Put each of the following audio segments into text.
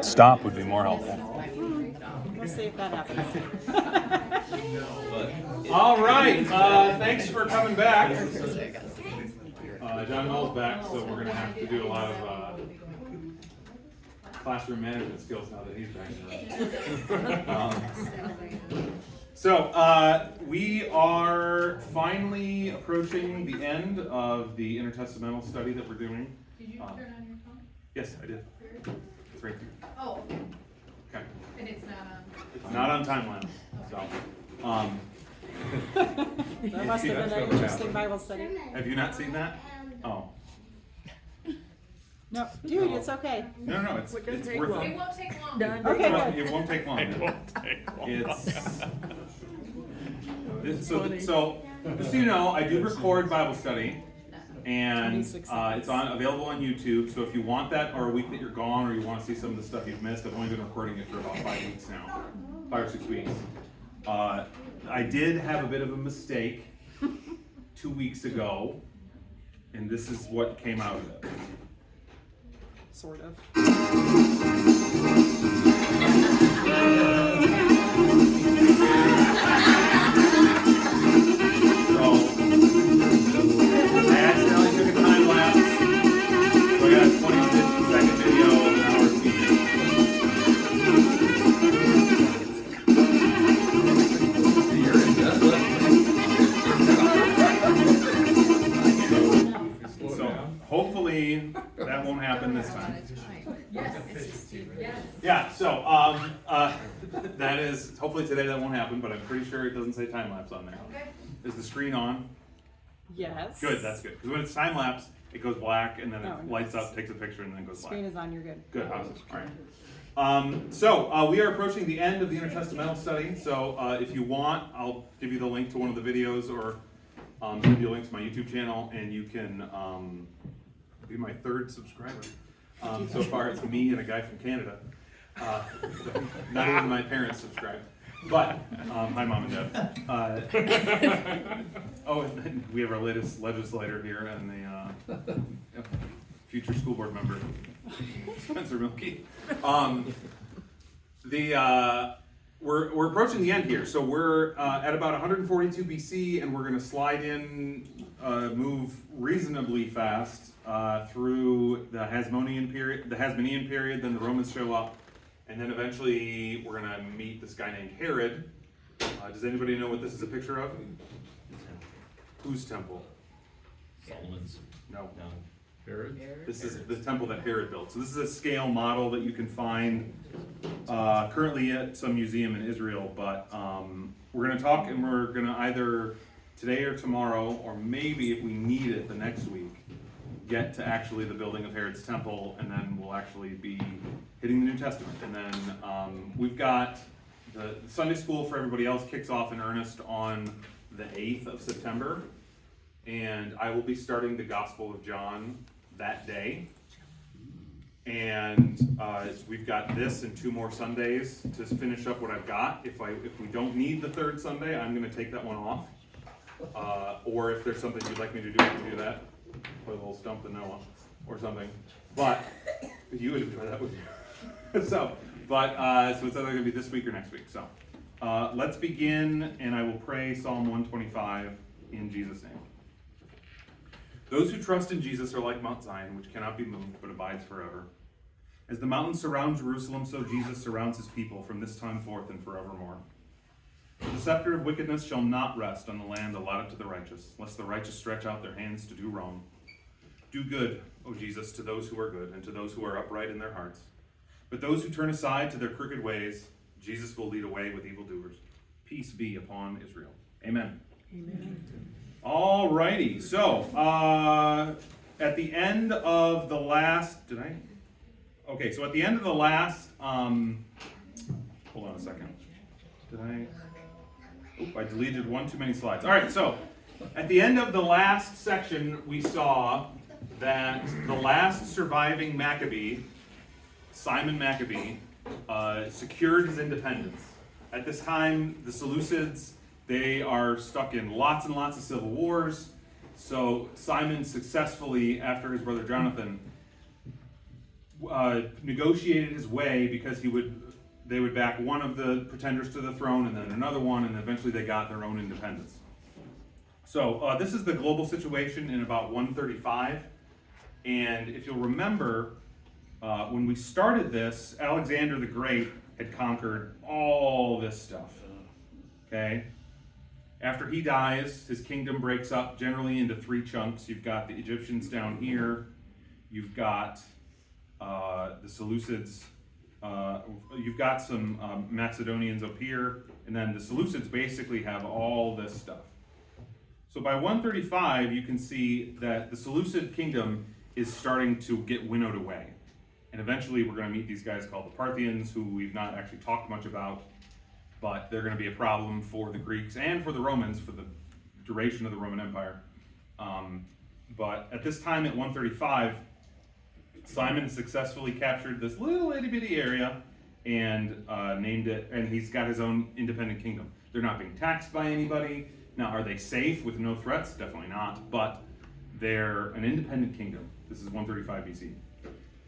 stop would be more helpful. We'll see if that happens. All right, thanks for coming back. John Knoll's back, so we're going to have to do a lot of classroom management skills now that he's back. So we are finally approaching the end of the intertestamental study that we're doing. Did you turn on your phone? Yes, I did. It's right there. Oh, Okay. and it's not on. It's not on time lapse, so. That must have been an interesting Bible study. Have you not seen that? Oh. No, dude, it's okay. No, it's worth It it. won't take long. Okay, Trust good. me, it won't take long. So just so you know, I do record Bible study, and it's available on YouTube. So if you want that, or a week that you're gone, or you want to see some of the stuff you've missed, I've only been recording it for about 5 weeks now, 5 or 6 weeks. I did have a bit of a mistake 2 weeks ago, and this is what came out of it. Sort of. I accidentally took a time lapse, so I got a 20-second video of an hour speaking. So hopefully that won't happen this time. Yeah, so that is, hopefully today that won't happen, but I'm pretty sure it doesn't say time lapse on there. Okay. Is the screen on? Yes. Good, that's good. Because when it's time lapse, it goes black and then Oh, it lights up, takes a picture, and then goes Screen black. is on, you're good. Good, awesome. All right. So we are approaching the end of the intertestamental study. So if you want, I'll give you the link to one of the videos, or send you a link to my YouTube channel, and you can be my third subscriber. So far, it's me and a guy from Canada. Not even my parents subscribe. But, hi Mom and Dad. And then we have our latest legislator here, and the future school board member, Spencer Milkey. We're approaching the end here, so we're at about 142 BC, and we're going to slide in, move reasonably fast through the Hasmonean period, then the Romans show up, and then eventually we're going to meet this guy named Herod. Does anybody know what this is a picture of? Whose temple? Solomon's. No. Herod? This is the temple that Herod built. So this is a scale model that you can find currently at some museum in Israel, but we're going to talk, and we're going to either today or tomorrow, or maybe if we need it the next week, get to actually the building of Herod's temple, and then we'll actually be hitting the New Testament. And then we've got the Sunday school for everybody else kicks off in earnest on the 8th of September, and I will be starting the Gospel of John that day. And we've got this and 2 more Sundays to finish up what I've got. If we don't need the 3rd Sunday, I'm going to take that one off. Or if there's something you'd like me to do, I can do that. Put a little stump in Noah or something. But you would enjoy that, wouldn't you? So it's either going to be this week or next week. So let's begin, and I will pray Psalm 125 in Jesus' name. Those who trust in Jesus are like Mount Zion, which cannot be moved, but abides forever. As the mountains surround Jerusalem, so Jesus surrounds his people from this time forth and forevermore. The scepter of wickedness shall not rest on the land allotted to the righteous, lest the righteous stretch out their hands to do wrong. Do good, O Jesus, to those who are good, and to those who are upright in their hearts. But those who turn aside to their crooked ways, Jesus will lead away with evildoers. Peace be upon Israel. Amen. Amen. All righty. So, at the end of the last, Okay, so at the end of the last, hold on a second. I deleted one too many slides. All right, so at the end of the last section, we saw that the last surviving Maccabee, Simon Maccabee, secured his independence. At this time, the Seleucids, they are stuck in lots and lots of civil wars. So Simon successfully, after his brother Jonathan, negotiated his way because they would back one of the pretenders to the throne and then another one, and eventually they got their own independence. So this is the global situation in about 135, and if you'll remember, when we started this, Alexander the Great had conquered all this stuff, okay? After he dies, his kingdom breaks up generally into 3 chunks. You've got the Egyptians down here, you've got the Seleucids, you've got some Macedonians up here, and then the Seleucids basically have all this stuff. So by 135, you can see that the Seleucid kingdom is starting to get winnowed away. And eventually we're going to meet these guys called the Parthians, who we've not actually talked much about, but they're going to be a problem for the Greeks and for the Romans for the duration of the Roman Empire. But at this time at 135, Simon successfully captured this little itty bitty area and named it, and he's got his own independent kingdom. They're not being taxed by anybody. Now, are they safe with no threats? Definitely not, but they're an independent kingdom. This is 135 BC.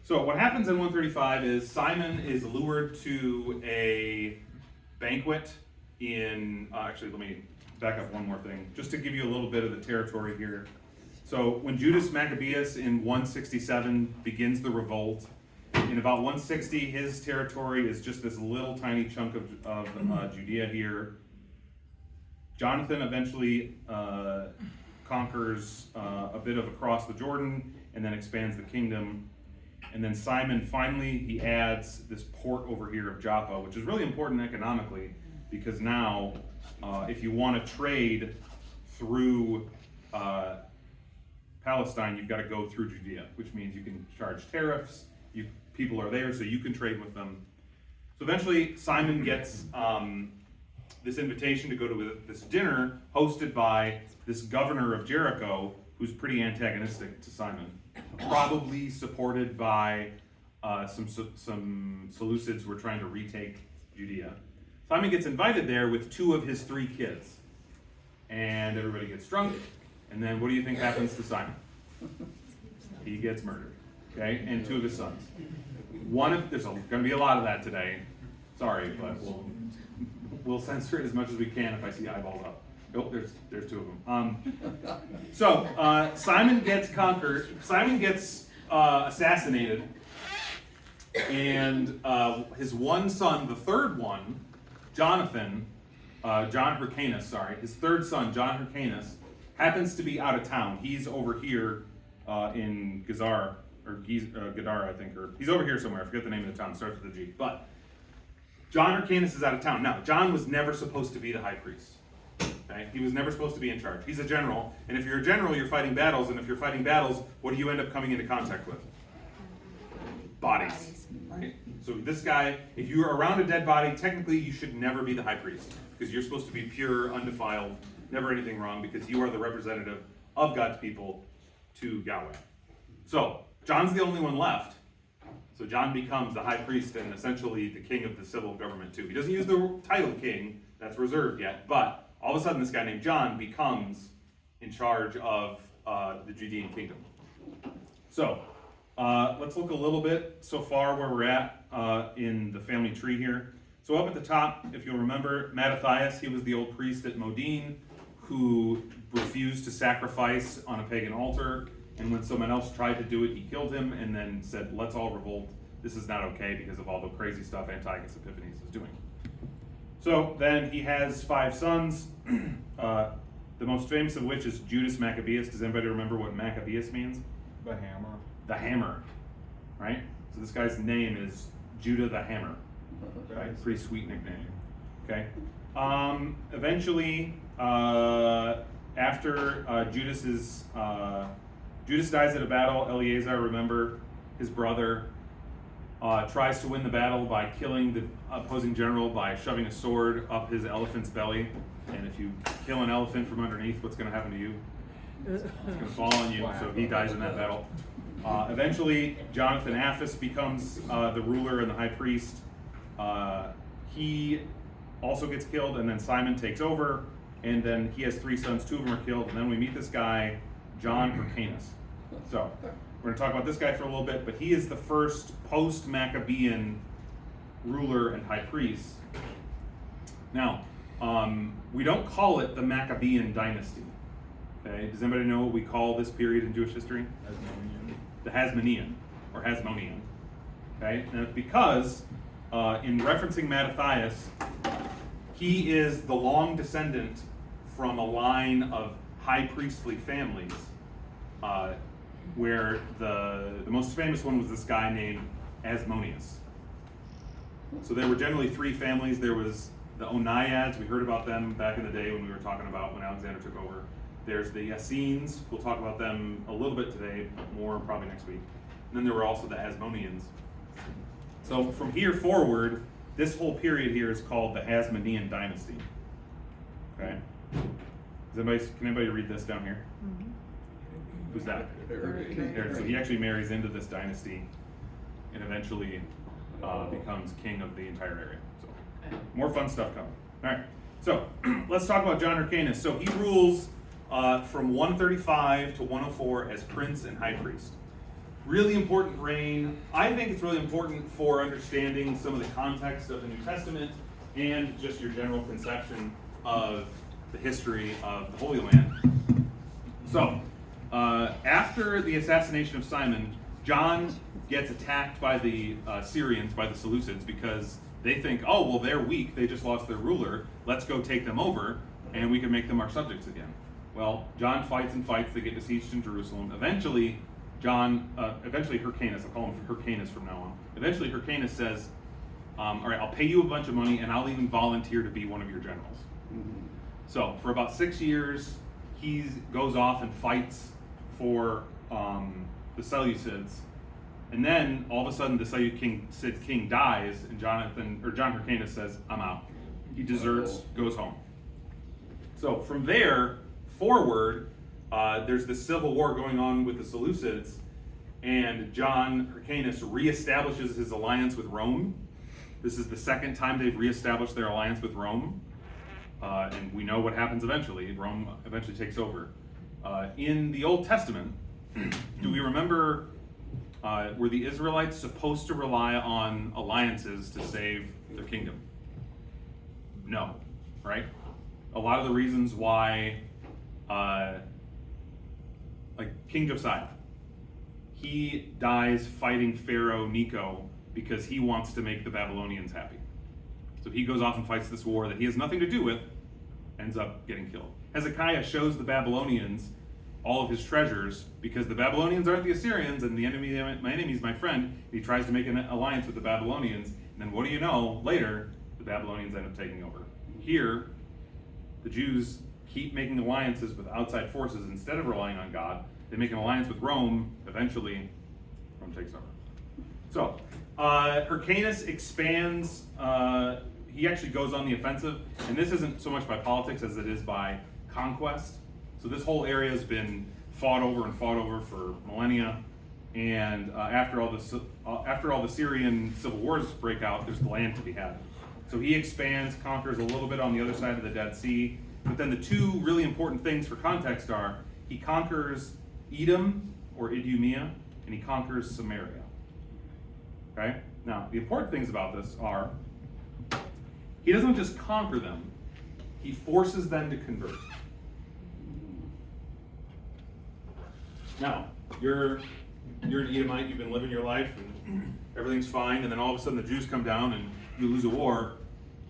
So what happens in 135 is Simon is lured to a banquet in, actually let me back up one more thing, just to give you a little bit of the territory here. So when Judas Maccabeus in 167 begins the revolt, in about 160 his territory is just this little tiny chunk of Judea here. Jonathan eventually conquers a bit of across the Jordan and then expands the kingdom. And then Simon finally, he adds this port over here of Joppa, which is really important economically because now if you want to trade through Palestine, you've got to go through Judea, which means you can charge tariffs, people are there so you can trade with them. So eventually Simon gets this invitation to go to this dinner hosted by this governor of Jericho who's pretty antagonistic to Simon, probably supported by some Seleucids who are trying to retake Judea. Simon gets invited there with 2 of his 3 kids, and everybody gets drunk, and then what do you think happens to Simon? He gets murdered, okay, and 2 of his sons. There's going to be a lot of that today, sorry, but we'll censor it as much as we can if I see eyeballs up. Oh, there's 2 of them. Simon gets conquered. Simon gets assassinated, and his one son, the third one, Jonathan, John Hyrcanus, his third son, John Hyrcanus, happens to be out of town. He's over here in Gizar, or Gadar, I think, or he's over here somewhere. I forget the name of the town. It starts with a G. But John Hyrcanus is out of town. Now, John was never supposed to be the high priest. Okay? He was never supposed to be in charge. He's a general, and if you're a general, you're fighting battles, and if you're fighting battles, what do you end up coming into contact with? Bodies. Right? So this guy, if you're around a dead body, technically you should never be the high priest, because you're supposed to be pure, undefiled, never anything wrong, because you are the representative of God's people to Yahweh. So, John's the only one left. So John becomes the high priest and essentially the king of the civil government too. He doesn't use the title king, that's reserved yet, but all of a sudden this guy named John becomes in charge of the Judean kingdom. So, let's look a little bit so far where we're at in the family tree here. So up at the top, if you'll remember, Mattathias, he was the old priest at Modin who refused to sacrifice on a pagan altar. And when someone else tried to do it, he killed him and then said, let's all revolt. This is not okay because of all the crazy stuff Antiochus Epiphanes is doing. So then he has 5 sons, the most famous of which is Judas Maccabeus. Does anybody remember what Maccabeus means? The hammer. The hammer, right? So this guy's name is Judah the Hammer, right? Pretty sweet nickname, okay? Eventually, after Judas dies at a battle, Eleazar, remember, his brother, tries to win the battle by killing the opposing general by shoving a sword up his elephant's belly. And if you kill an elephant from underneath, what's going to happen to you? It's going to fall on you, so he dies in that battle. Eventually, Jonathan Aphis becomes the ruler and the high priest. He also gets killed, and then Simon takes over, and then he has 3 sons, 2 of them are killed, and then we meet this guy, John Hyrcanus. So, We're going to talk about this guy for a little bit, but he is the first post-Maccabean ruler and high priest. Now, we don't call it the Maccabean dynasty. Okay, does anybody know what we call this period in Jewish history? The Hasmonean, or Hasmonean. Okay, and it's because in referencing Mattathias, he is the long descendant from a line of high priestly families, where the most famous one was this guy named Asmoneus. So there were generally three families. There was the Onaiads, we heard about them back in the day when we were talking about when Alexander took over. There's the Essenes, we'll talk about them a little bit today, more probably next week. And then there were also the Asmoneans. So from here forward, this whole period here is called the Hasmonean dynasty. Okay? Can anybody read this down here? Who's that? Herod. So he actually marries into this dynasty and eventually becomes king of the entire area. So more fun stuff coming. All right. So let's talk about John Hyrcanus. So he rules from 135 to 104 as prince and high priest. Really important reign. I think it's really important for understanding some of the context of the New Testament and just your general conception of the history of the Holy Land. So, after the assassination of Simon, John gets attacked by the Syrians, by the Seleucids, because they think, oh, well, they're weak, they just lost their ruler, let's go take them over, and we can make them our subjects again. Well, John fights and fights, they get besieged in Jerusalem. Eventually Hyrcanus, I'll call him Hyrcanus from now on. Eventually Hyrcanus says, all right, I'll pay you a bunch of money and I'll even volunteer to be one of your generals. So for about 6 years, he goes off and fights for the Seleucids. And then all of a sudden the Seleucid king dies and John Hyrcanus says, I'm out. He deserts, goes home. So from there forward, there's this civil war going on with the Seleucids, and John Hyrcanus reestablishes his alliance with Rome. This is the second time they've reestablished their alliance with Rome, and we know what happens eventually. Rome eventually takes over. In the Old Testament, do we remember, were the Israelites supposed to rely on alliances to save their kingdom? No, right? A lot of the reasons why like King Josiah, he dies fighting Pharaoh Necho because he wants to make the Babylonians happy. So he goes off and fights this war that he has nothing to do with, ends up getting killed. Hezekiah shows the Babylonians all of his treasures because the Babylonians aren't the Assyrians and my enemy is my friend. And he tries to make an alliance with the Babylonians, and then what do you know? Later, the Babylonians end up taking over. Here, the Jews keep making alliances with outside forces instead of relying on God. They make an alliance with Rome. Eventually, Rome takes over. So, Hyrcanus expands. He actually goes on the offensive, and this isn't so much by politics as it is by conquest. So this whole area has been fought over for millennia. And after all the Syrian civil wars break out, there's land to be had. So he expands, conquers a little bit on the other side of the Dead Sea. But then the two really important things for context are he conquers Edom, or Idumea, and he conquers Samaria. Okay? Now, the important things about this are he doesn't just conquer them, he forces them to convert. Now, you're an Edomite, you've been living your life, and everything's fine, and then all of a sudden the Jews come down and you lose a war,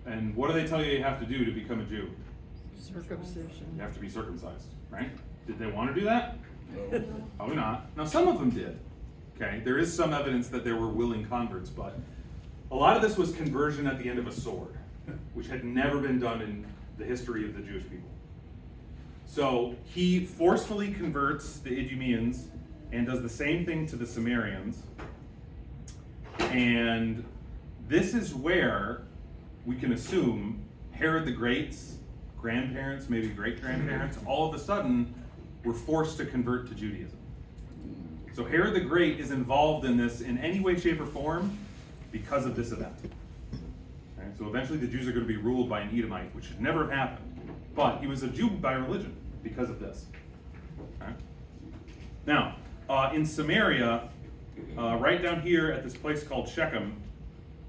and what do they tell you have to do to become a Jew? Circumcision. You have to be circumcised, right? Did they want to do that? No. Probably not. Now, some of them did. Okay, there is some evidence that there were willing converts, but a lot of this was conversion at the end of a sword, which had never been done in the history of the Jewish people. So he forcefully converts the Idumeans and does the same thing to the Sumerians. And this is where we can assume Herod the Great's grandparents, maybe great-grandparents, all of a sudden were forced to convert to Judaism. So Herod the Great is involved in this in any way, shape, or form because of this event. Okay? So eventually the Jews are going to be ruled by an Edomite, which should never have happened. But he was a Jew by religion because of this. Okay? Now, In Samaria, right down here at this place called Shechem,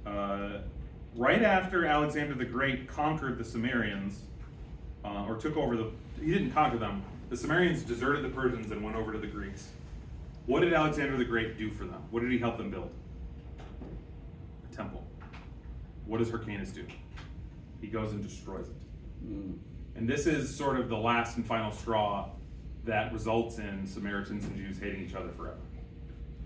right after Alexander the Great conquered the Sumerians, or took over he didn't conquer them. The Sumerians deserted the Persians and went over to the Greeks. What did Alexander the Great do for them? What did he help them build? A temple. What does Hyrcanus do? He goes and destroys it. And this is sort of the last and final straw that results in Samaritans and Jews hating each other forever.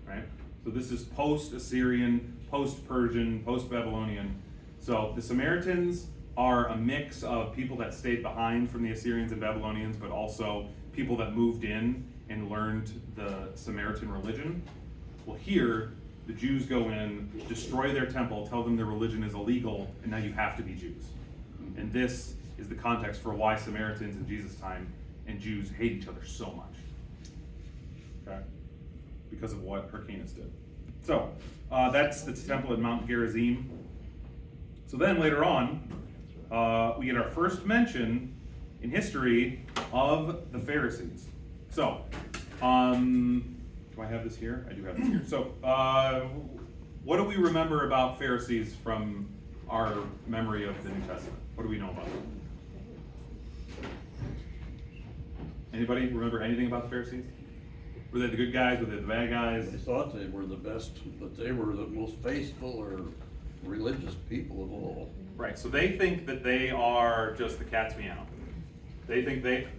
Right? So this is post-Assyrian, post-Persian, post-Babylonian. So the Samaritans are a mix of people that stayed behind from the Assyrians and Babylonians, but also people that moved in and learned the Samaritan religion. Well, here, the Jews go in, destroy their temple, tell them their religion is illegal, and now you have to be Jews. And this is the context for why Samaritans in Jesus' time and Jews hate each other so much. Okay? Because of what Hyrcanus did. So, that's the temple at Mount Gerizim. So then later on, we get our first mention in history of the Pharisees. So, do I have this here? I do have this here. So, what do we remember about Pharisees from our memory of the New Testament? What do we know about them? Anybody remember anything about the Pharisees? Were they the good guys? Were they the bad guys? They thought they were the best, but they were the most faithful or religious people of all. Right, so they think that they are just the cat's meow. They think they,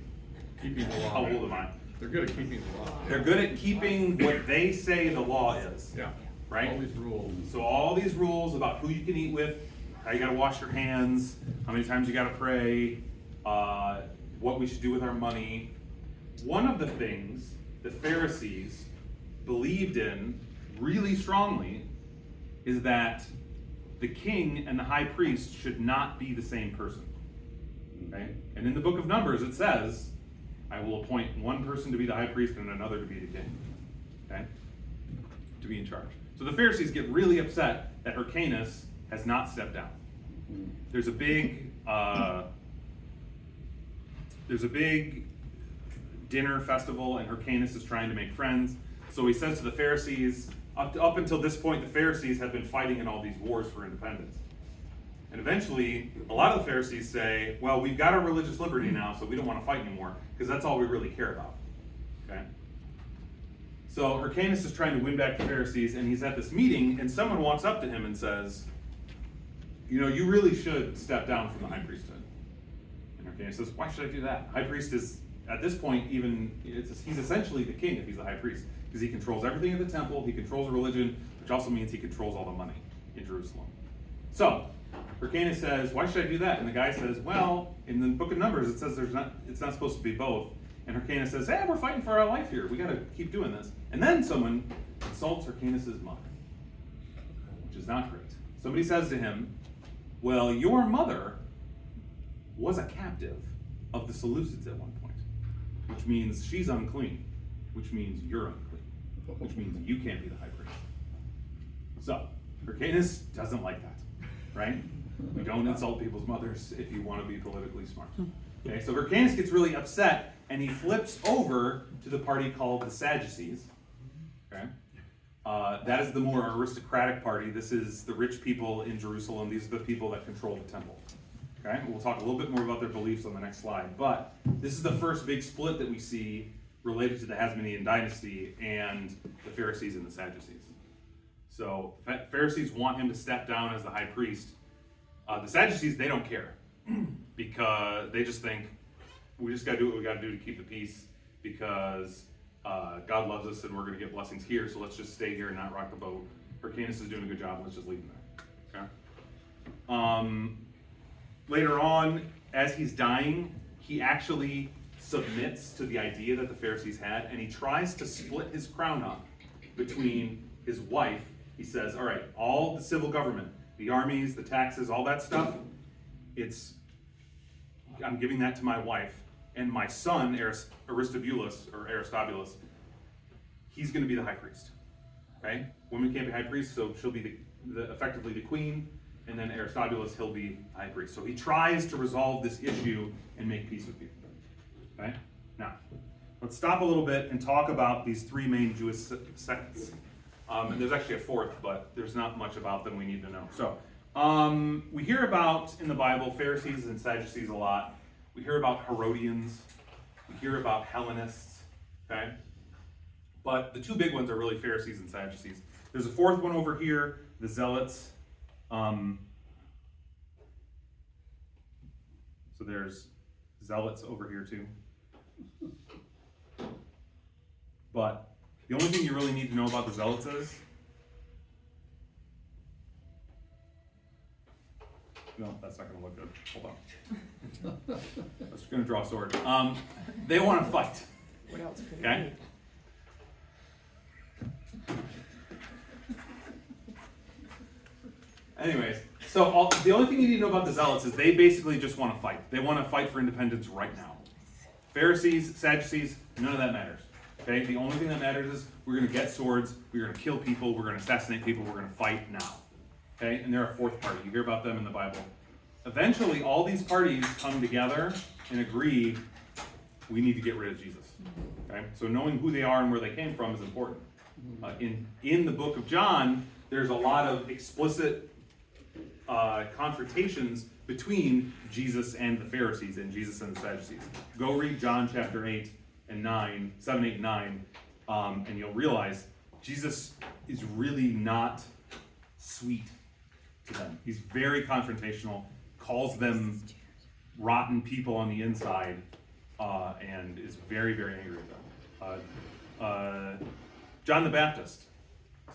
Keeping the law. how old am I? They're good at keeping the law. They're good at keeping what they say the law is. Yeah. Right? All these rules. So all these rules about who you can eat with, how you gotta wash your hands, how many times you gotta pray, what we should do with our money. One of the things the Pharisees believed in really strongly is that the king and the high priest should not be the same person. Okay? And in the book of Numbers it says, I will appoint one person to be the high priest and another to be the king. Okay? To be in charge. So the Pharisees get really upset that Hyrcanus has not stepped down. There's a big dinner festival, and Hyrcanus is trying to make friends. So he says to the Pharisees, up until this point, the Pharisees have been fighting in all these wars for independence. And eventually, a lot of the Pharisees say, well, we've got our religious liberty now, so we don't want to fight anymore, because that's all we really care about. Okay? So Hyrcanus is trying to win back the Pharisees, and he's at this meeting, and someone walks up to him and says, you know, you really should step down from the high priesthood. And Hyrcanus says, why should I do that? High priest is, at this point, he's essentially the king if he's a high priest, because he controls everything in the temple, he controls religion, which also means he controls all the money in Jerusalem. So, Hyrcanus says, why should I do that? And the guy says, well, in the book of Numbers, it says it's not supposed to be both. And Hyrcanus says, hey, we're fighting for our life here. We got to keep doing this. And then someone insults Hyrcanus' mother, which is not great. Somebody says to him, well, your mother was a captive of the Seleucids at one point, which means she's unclean, which means you're unclean, which means you can't be the high priest. So, Hyrcanus doesn't like that, right? You don't insult people's mothers if you want to be politically smart. Okay, so Hyrcanus gets really upset, and he flips over to the party called the Sadducees. Okay, that is the more aristocratic party. This is the rich people in Jerusalem. These are the people that control the temple. Okay, we'll talk a little bit more about their beliefs on the next slide. But this is the first big split that we see related to the Hasmonean dynasty and the Pharisees and the Sadducees. So Pharisees want him to step down as the high priest. The Sadducees, they don't care because they just think we just got to do what we got to do to keep the peace because God loves us and we're going to get blessings here, so let's just stay here and not rock the boat. Hyrcanus is doing a good job, let's just leave him there. Okay? Later on, as he's dying, he actually submits to the idea that the Pharisees had, and he tries to split his crown up between his wife. He says, all right, all the civil government, the armies, the taxes, all that stuff, I'm giving that to my wife, and my son, Aristobulus, he's going to be the high priest. Okay? Women can't be high priests, so she'll be effectively the queen, and then Aristobulus, he'll be high priest. So he tries to resolve this issue and make peace with people. Okay? Now, let's stop a little bit and talk about these three main Jewish sects. And there's actually a fourth, but there's not much about them we need to know. So, we hear about, in the Bible, Pharisees and Sadducees a lot. We hear about Herodians. We hear about Hellenists, okay? But the two big ones are really Pharisees and Sadducees. There's a fourth one over here, the Zealots. So there's Zealots over here too. But the only thing you really need to know about the Zealots is, no, that's not going to look good. Hold on. I was going to draw a sword. They want to fight. What else could it Okay. Anyways, so the only thing you need to know about the Zealots is they basically just want to fight. They want to fight for independence right now. Pharisees, Sadducees, none of that matters. Okay, the only thing that matters is we're going to get swords, we're going to kill people, we're going to assassinate people, we're going to fight now. Okay, and they're a fourth party. You hear about them in the Bible. Eventually, all these parties come together and agree we need to get rid of Jesus. Okay, so knowing who they are and where they came from is important. In the book of John, there's a lot of explicit confrontations between Jesus and the Pharisees and Jesus and the Sadducees. Go read John chapter 8 and 9, 7, 8, and 9, and you'll realize Jesus is really not sweet to them. He's very confrontational, calls them rotten people on the inside, and is very, very angry with them. John the Baptist,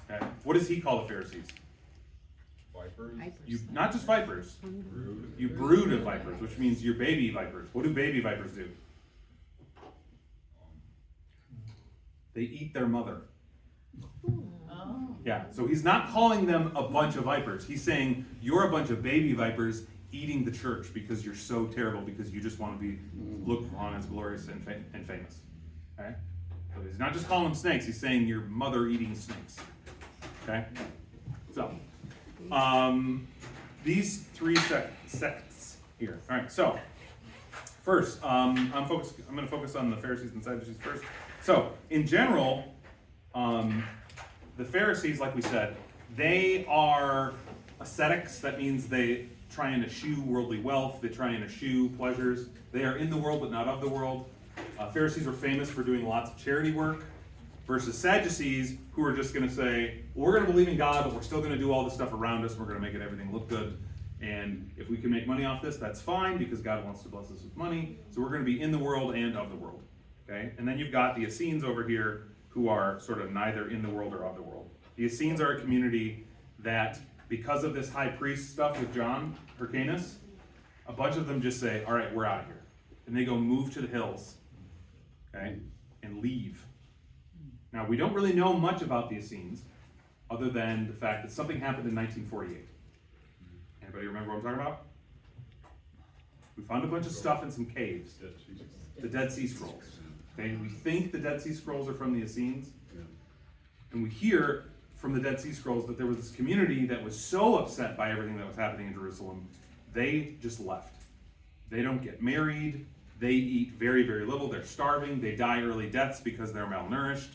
okay, what does he call the Pharisees? Vipers. You, not just vipers, you brood of vipers, which means you're baby vipers. What do baby vipers do? They eat their mother. Oh. Yeah, so he's not calling them a bunch of vipers. He's saying you're a bunch of baby vipers eating the church because you're so terrible, because you just want to be looked upon as glorious and famous. Okay? So he's not just calling them snakes, he's saying you're mother eating snakes. Okay? So, these three sects here. All right, so first, I'm going to focus on the Pharisees and Sadducees first. So, in general, the Pharisees, like we said, they are ascetics. That means they try and eschew worldly wealth. They try and eschew pleasures. They are in the world, but not of the world. Pharisees were famous for doing lots of charity work, versus Sadducees, who are just going to say, well, we're going to believe in God, but we're still going to do all the stuff around us. We're going to make everything look good. And if we can make money off this, that's fine, because God wants to bless us with money. So we're going to be in the world and of the world. Okay? And then you've got the Essenes over here, who are sort of neither in the world or of the world. The Essenes are a community that, because of this high priest stuff with John Hyrcanus, a bunch of them just say, all right, we're out of here. And they go move to the hills, okay, and leave. Now, we don't really know much about the Essenes, other than the fact that something happened in 1948. Anybody remember what I'm talking about? We found a bunch of stuff in some caves. The Dead Sea Scrolls. Okay, we think the Dead Sea Scrolls are from the Essenes. And we hear from the Dead Sea Scrolls that there was this community that was so upset by everything that was happening in Jerusalem, they just left. They don't get married. They eat very, very little. They're starving. They die early deaths because they're malnourished.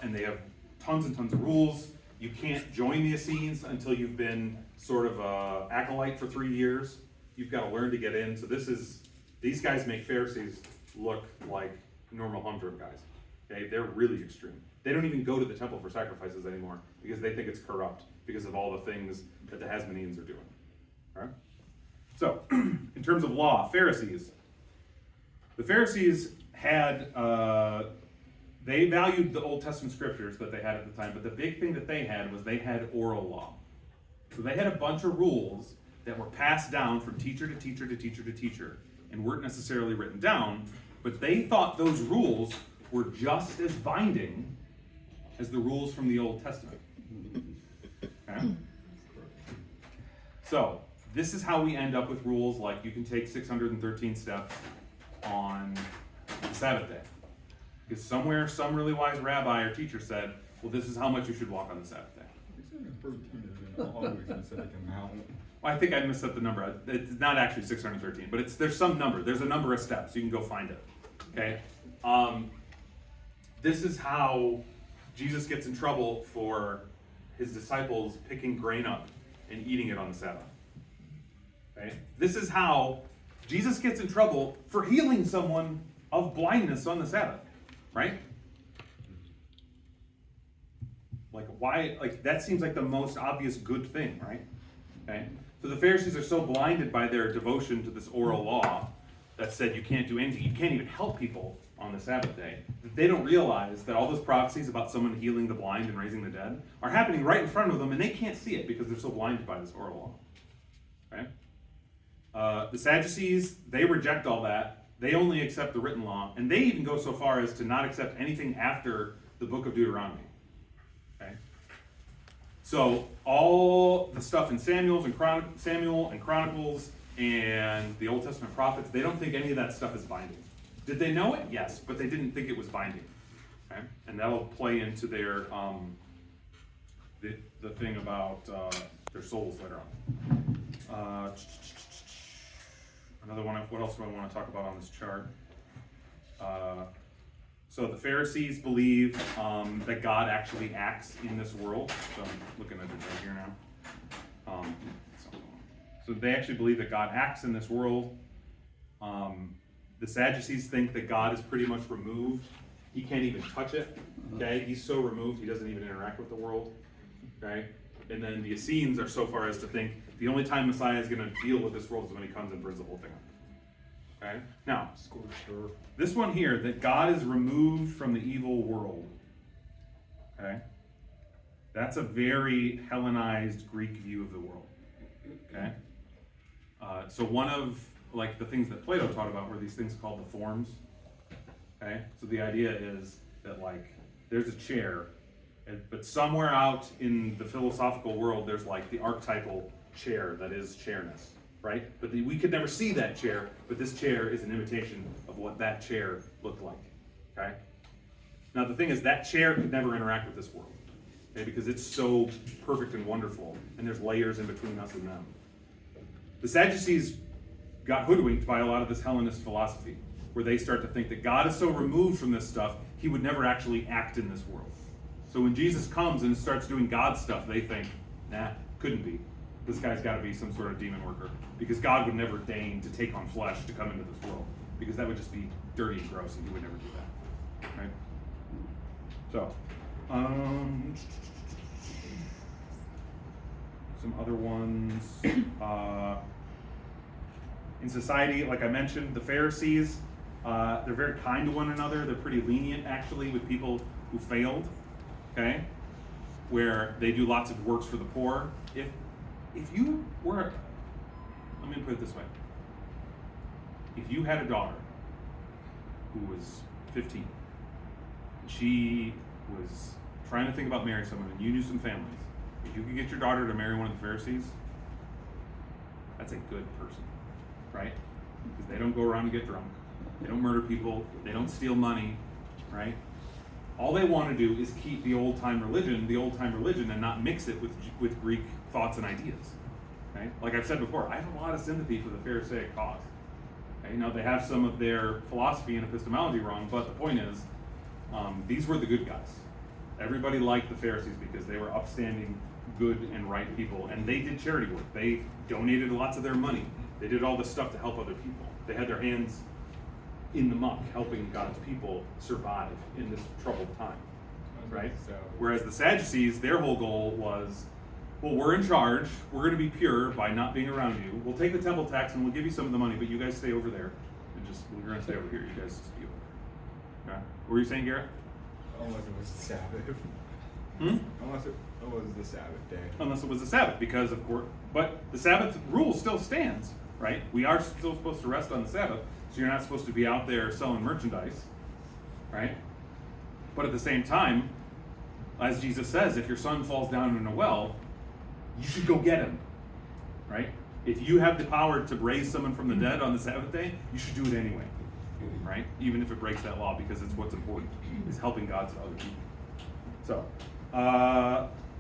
And they have tons and tons of rules. You can't join the Essenes until you've been sort of an acolyte for 3 years. You've got to learn to get in. So these guys make Pharisees look like normal humdrum guys. Okay, they're really extreme. They don't even go to the temple for sacrifices anymore because they think it's corrupt because of all the things that the Hasmoneans are doing. All right? So, in terms of law, Pharisees. The Pharisees had, they valued the Old Testament scriptures that they had at the time, but the big thing that they had was they had oral law. So they had a bunch of rules that were passed down from teacher to teacher to teacher to teacher and weren't necessarily written down, but they thought those rules were just as binding as the rules from the Old Testament. Okay? So, this is how we end up with rules like you can take 613 steps on the Sabbath day. Because somewhere, some really wise rabbi or teacher said, well, this is how much you should walk on the Sabbath day. Well, I think I messed up the number. It's not actually 613, but there's some number. There's a number of steps. You can go find it. Okay? This is how Jesus gets in trouble for his disciples picking grain up and eating it on the Sabbath. Okay? This is how Jesus gets in trouble for healing someone of blindness on the Sabbath, right? Like, why? Like, that seems like the most obvious good thing, right? Okay? So the Pharisees are so blinded by their devotion to this oral law that said you can't do anything, you can't even help people on the Sabbath day, that they don't realize that all those prophecies about someone healing the blind and raising the dead are happening right in front of them, and they can't see it because they're so blinded by this oral law. Okay? The Sadducees, they reject all that. They only accept the written law, and they even go so far as to not accept anything after the book of Deuteronomy. Okay? So all the stuff in Samuel and Chronicles and the Old Testament prophets, they don't think any of that stuff is binding. Did they know it? Yes, but they didn't think it was binding. Okay? And that'll play into their the thing about their souls later on. Another one. What else do I want to talk about on this chart? So the Pharisees believe that God actually acts in this world. So I'm looking at it right here now. So they actually believe that God acts in this world. The Sadducees think that God is pretty much removed. He can't even touch it. Okay, he's so removed he doesn't even interact with the world. Okay, and then the Essenes are so far as to think the only time Messiah is going to deal with this world is when he comes and brings the whole thing up. Okay, now this one here, that God is removed from the evil world. Okay, that's a very Hellenized Greek view of the world. Okay, so one of like the things that Plato taught about were these things called the forms. Okay, so the idea is that like there's a chair, but somewhere out in the philosophical world there's like the archetypal chair that is chairness, right? But we could never see that chair, but this chair is an imitation of what that chair looked like. Okay. Now the thing is that chair could never interact with this world, okay, because it's so perfect and wonderful, and there's layers in between us and them. The Sadducees got hoodwinked by a lot of this Hellenist philosophy, where they start to think that God is so removed from this stuff, he would never actually act in this world. So when Jesus comes and starts doing God stuff, they think, nah, couldn't be. This guy's got to be some sort of demon worker, because God would never deign to take on flesh to come into this world, because that would just be dirty and gross, and he would never do that. Right? So, some other ones. In society, like I mentioned, the Pharisees, they're very kind to one another. They're pretty lenient, actually, with people who failed, okay? Where they do lots of works for the poor. If you were, let me put it this way. If you had a daughter who was 15, and she was trying to think about marrying someone, and you knew some families, if you could get your daughter to marry one of the Pharisees, that's a good person. Right? Because they don't go around and get drunk. They don't murder people. They don't steal money. Right? All they want to do is keep the old-time religion, and not mix it with Greek thoughts and ideas. Right? Like I've said before, I have a lot of sympathy for the Pharisaic cause. Okay? Now, they have some of their philosophy and epistemology wrong, but the point is, these were the good guys. Everybody liked the Pharisees because they were upstanding, good and right people, and they did charity work. They donated lots of their money. They did all this stuff to help other people. They had their hands in the muck, helping God's people survive in this troubled time, right? Whereas the Sadducees, their whole goal was, well, we're in charge. We're going to be pure by not being around you. We'll take the temple tax and we'll give you some of the money, but you guys stay over there. And we're going to stay over here. You guys just be over there. Okay? What were you saying, Garrett? Unless it was the Sabbath. Unless it was the Sabbath day. Unless it was the Sabbath, because of course, but the Sabbath rule still stands, right? We are still supposed to rest on the Sabbath, so you're not supposed to be out there selling merchandise, right? But at the same time, as Jesus says, if your son falls down in a well, you should go get him, right? If you have the power to raise someone from the dead on the Sabbath day, you should do it anyway, right? Even if it breaks that law, because it's what's important, is helping God to other people. So,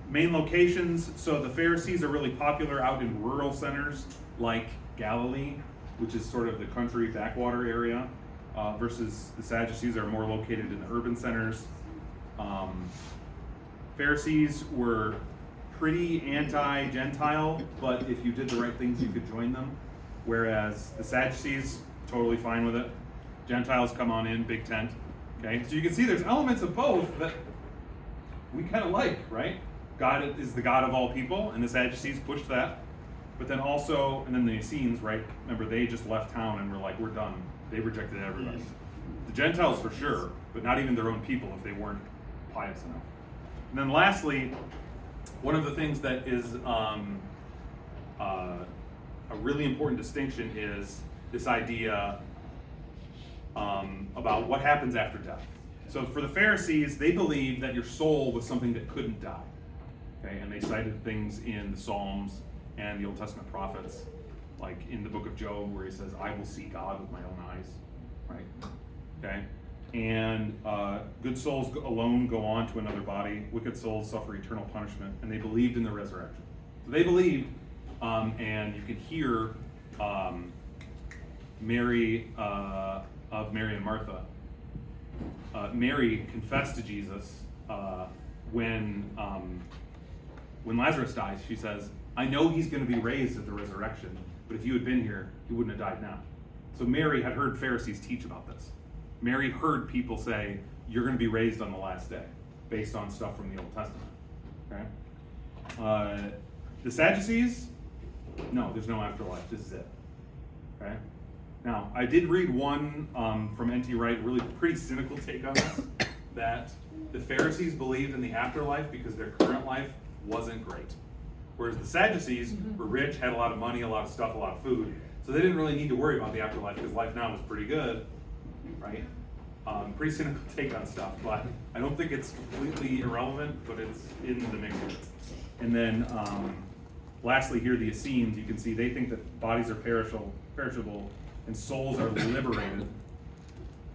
main locations. So the Pharisees are really popular out in rural centers like Galilee, which is sort of the country backwater area. versus the Sadducees are more located in the urban centers. Pharisees were pretty anti-Gentile, but if you did the right things, you could join them. Whereas the Sadducees, totally fine with it. Gentiles come on in, big tent. Okay, so you can see there's elements of both that we kind of like, right? God is the God of all people, and the Sadducees pushed that. But then also, and then the Essenes, right? Remember, they just left town and were like, we're done. They rejected everybody. The Gentiles for sure, but not even their own people if they weren't pious enough. And then lastly, one of the things that is a really important distinction is this idea about what happens after death. So for the Pharisees, they believed that your soul was something that couldn't die. Okay, and they cited things in the Psalms and the Old Testament prophets, like in the book of Job, where he says, I will see God with my own eyes, right? Okay, and good souls alone go on to another body, wicked souls suffer eternal punishment, and they believed in the resurrection. So they believed, and you can hear Mary and Martha. Mary confessed to Jesus when Lazarus dies. She says, I know he's going to be raised at the resurrection, but if you had been here, he wouldn't have died now. So Mary had heard Pharisees teach about this. Mary heard people say, you're going to be raised on the last day, based on stuff from the Old Testament. Okay? The Sadducees, no, there's no afterlife. This is it. Okay? Now, I did read one from N.T. Wright, a really pretty cynical take on this, that the Pharisees believed in the afterlife because their current life wasn't great. Whereas the Sadducees were rich, had a lot of money, a lot of stuff, a lot of food, so they didn't really need to worry about the afterlife because life now was pretty good, right? Pretty cynical take on stuff, but I don't think it's completely irrelevant, but it's in the mix. And then lastly here, the Essenes, you can see they think that bodies are perishable and souls are liberated.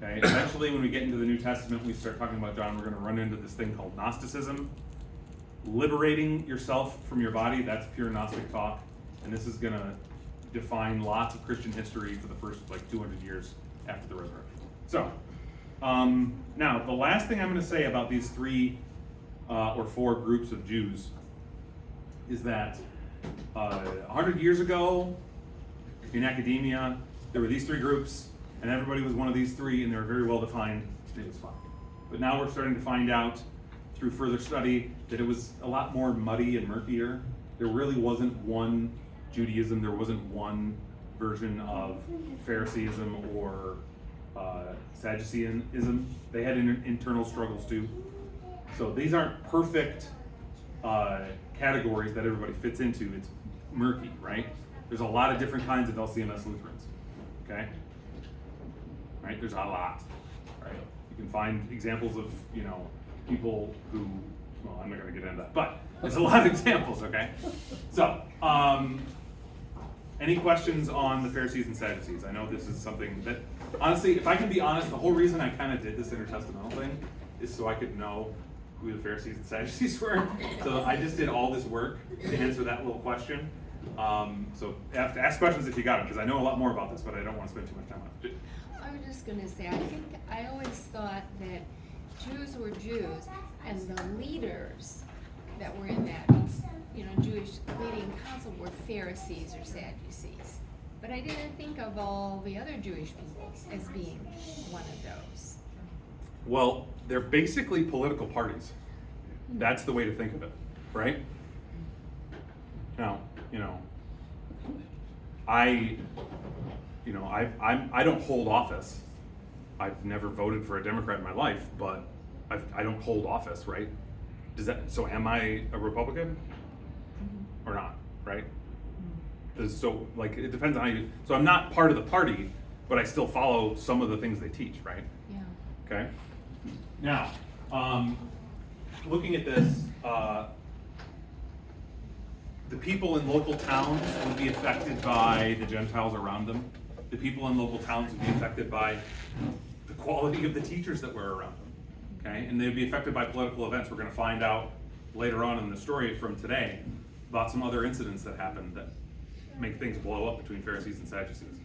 Okay, eventually when we get into the New Testament, we start talking about John, we're going to run into this thing called Gnosticism. Liberating yourself from your body, that's pure Gnostic talk, and this is going to define lots of Christian history for the first 200 years after the resurrection. So, now the last thing I'm going to say about these three or four groups of Jews is that 100 years ago in academia, there were these three groups, and everybody was one of these three, and they were very well defined, and it was fine. But now we're starting to find out through further study that it was a lot more muddy and murkier. There really wasn't one Judaism, there wasn't one version of Phariseeism or Sadduceeism. They had internal struggles too. So these aren't perfect categories that everybody fits into. It's murky, right? There's a lot of different kinds of LCMS Lutherans, okay? Right, there's a lot, right? You can find examples of, people who, well, I'm not gonna get into that, but there's a lot of examples, okay? So, any questions on the Pharisees and Sadducees? I know this is something that, honestly, if I can be honest, the whole reason I kind of did this intertestamental thing is so I could know who the Pharisees and Sadducees were. So I just did all this work to answer that little question. So have to ask questions if you got them, because I know a lot more about this, but I don't want to spend too much time on it. I was just gonna say, I always thought that Jews were Jews, and the leaders that were in that, Jewish leading council were Pharisees or Sadducees. But I didn't think of all the other Jewish people as being one of those. Well, they're basically political parties. That's the way to think of it, right? Now, I don't hold office. I've never voted for a Democrat in my life, but I don't hold office, right? So am I a Republican or not, right? So it depends on how you, so I'm not part of the party, but I still follow some of the things they teach, right? Yeah. Okay. Now, looking at this, the people in local towns would be affected by the Gentiles around them. The people in local towns would be affected by the quality of the teachers that were around them. Okay, and they'd be affected by political events. We're going to find out later on in the story from today about some other incidents that happened that make things blow up between Pharisees and Sadducees.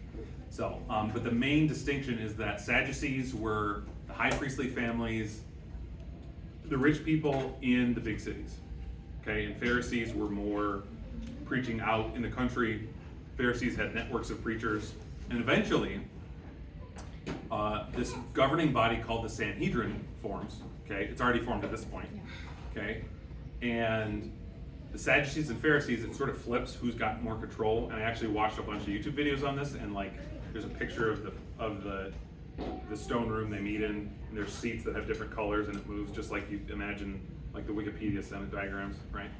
So, but the main distinction is that Sadducees were the high priestly families, the rich people in the big cities, okay? And Pharisees were more preaching out in the country. Pharisees had networks of preachers, and eventually, this governing body called the Sanhedrin forms, okay? It's already formed at this point, okay? And the Sadducees and Pharisees, it sort of flips who's got more control. And I actually watched a bunch of YouTube videos on this, and like, there's a picture of the stone room they meet in, and there's seats that have different colors, and it moves just like you imagine, like the Wikipedia Senate diagrams, right?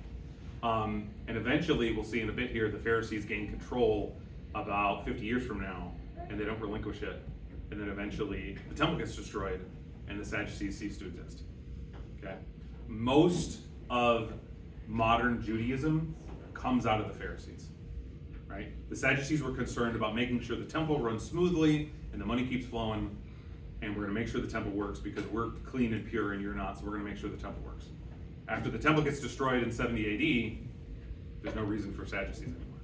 And eventually, we'll see in a bit here, the Pharisees gain control about 50 years from now, and they don't relinquish it. And then eventually, the temple gets destroyed, and the Sadducees cease to exist. Okay? Most of modern Judaism comes out of the Pharisees, right? The Sadducees were concerned about making sure the temple runs smoothly and the money keeps flowing, and we're going to make sure the temple works because we're clean and pure and you're not, so we're going to make sure the temple works. After the temple gets destroyed in 70 AD, there's no reason for Sadducees anymore.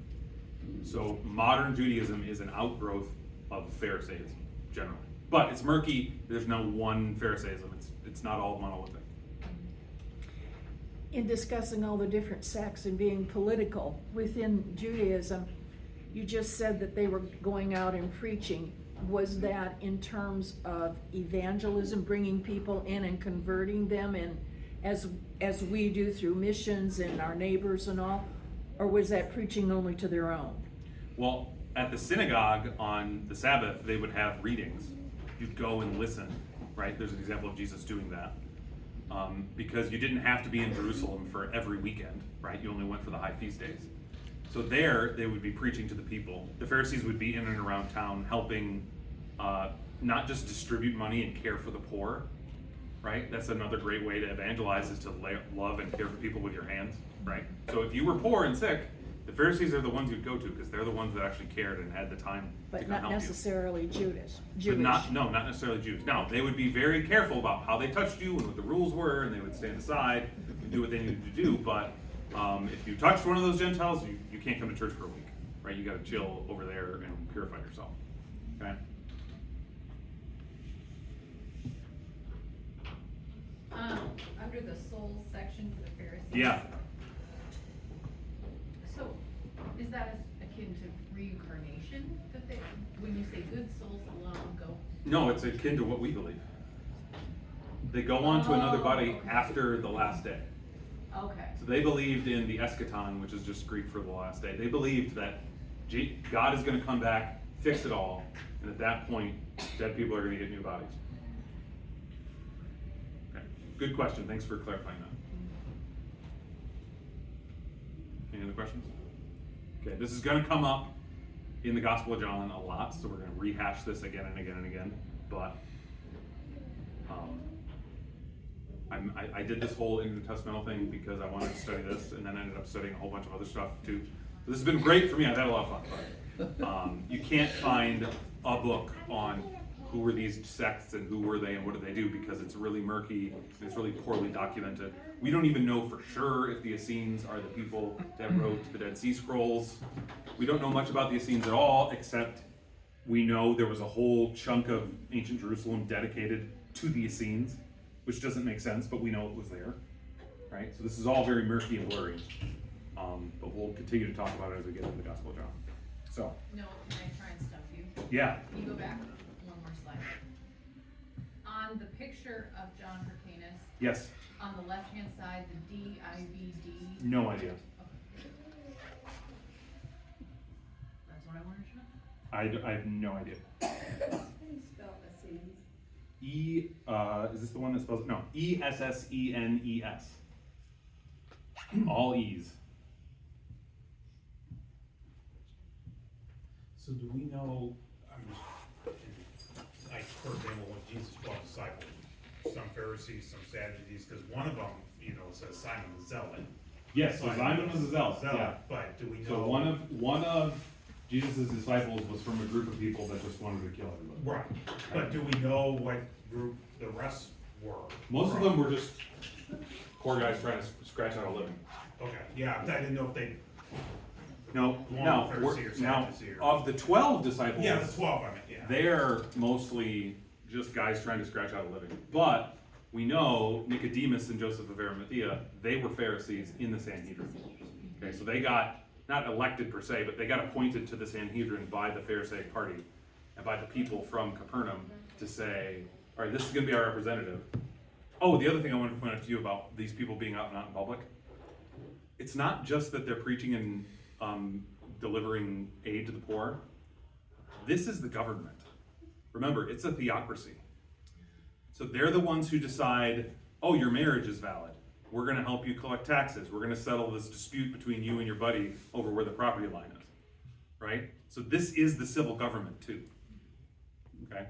So modern Judaism is an outgrowth of Pharisaism, generally. But it's murky, there's no one Pharisaism, it's not all monolithic. In discussing all the different sects and being political within Judaism, you just said that they were going out and preaching. Was that in terms of evangelism, bringing people in and converting them, and as we do through missions and our neighbors and all? Or was that preaching only to their own? Well, at the synagogue on the Sabbath, they would have readings. You'd go and listen, right? There's an example of Jesus doing that. Because you didn't have to be in Jerusalem for every weekend, right? You only went for the high feast days. So there, they would be preaching to the people. The Pharisees would be in and around town helping not just distribute money and care for the poor, right? That's another great way to evangelize, is to love and care for people with your hands, right? So if you were poor and sick, the Pharisees are the ones you'd go to because they're the ones that actually cared and had the time to But come not help you. necessarily Jewish. But not necessarily Jews. Now, they would be very careful about how they touched you and what the rules were, and they would stand aside and do what they needed to do. But if you touched one of those Gentiles, you can't come to church for a week, right? You got to chill over there and purify yourself. Okay. Under the souls section for the Pharisees. Yeah. So, is that akin to reincarnation, that they, when you say good souls alone go? No, it's akin to what we believe. They go on to another body okay. after the last day. Okay. So they believed in the eschaton, which is just Greek for the last day. They believed that God is going to come back, fix it all, and at that point, dead people are going to get new bodies. Okay. Good question. Thanks for clarifying that. Any other questions? Okay, this is going to come up in the Gospel of John a lot, so we're going to rehash this again and again and again. But I did this whole intertestamental thing because I wanted to study this, and then I ended up studying a whole bunch of other stuff too. So this has been great for me. I've had a lot of fun. But you can't find a book on who were these sects and who were they and what did they do, because it's really murky and it's really poorly documented. We don't even know for sure if the Essenes are the people that wrote the Dead Sea Scrolls. We don't know much about the Essenes at all, except we know there was a whole chunk of ancient Jerusalem dedicated to the Essenes, which doesn't make sense, but we know it was there, right? So this is all very murky and blurry, but we'll continue to talk about it as we get into the Gospel of John. So, No, can I try and stuff you? yeah. Can you go back one more slide? On the picture of John Hyrcanus, Yes. on the left-hand side, the DIVD. No idea. Okay. That's what I wanted to know. I have no idea. How do you spell Essenes? Is this the one that spells it? No, Essenes. All E's. So do we know, like, for example, when Jesus brought disciples, some Pharisees, some Sadducees, because one of them, says Simon the Zealot. Yes, so Simon was a zealot. Yeah. But do we know? So one of Jesus' disciples was from a group of people that just wanted to kill everybody. Right, but do we know what group the rest were? Most of them were just poor guys trying to scratch out a living. Okay, yeah, I didn't know if they No, One now, Thursday or now, Sadducee or- of the 12 disciples. Yeah, the 12, I mean, yeah. They're mostly just guys trying to scratch out a living. But we know Nicodemus and Joseph of Arimathea, they were Pharisees in the Sanhedrin. Okay, so they got, not elected per se, but they got appointed to the Sanhedrin by the Pharisaic party and by the people from Capernaum to say, all right, this is going to be our representative. Oh, the other thing I wanted to point out to you about these people being out and out in public, it's not just that they're preaching and delivering aid to the poor. This is the government. Remember, it's a theocracy. So they're the ones who decide, oh, your marriage is valid. We're gonna help you collect taxes. We're gonna settle this dispute between you and your buddy over where the property line is, right? So this is the civil government too, okay?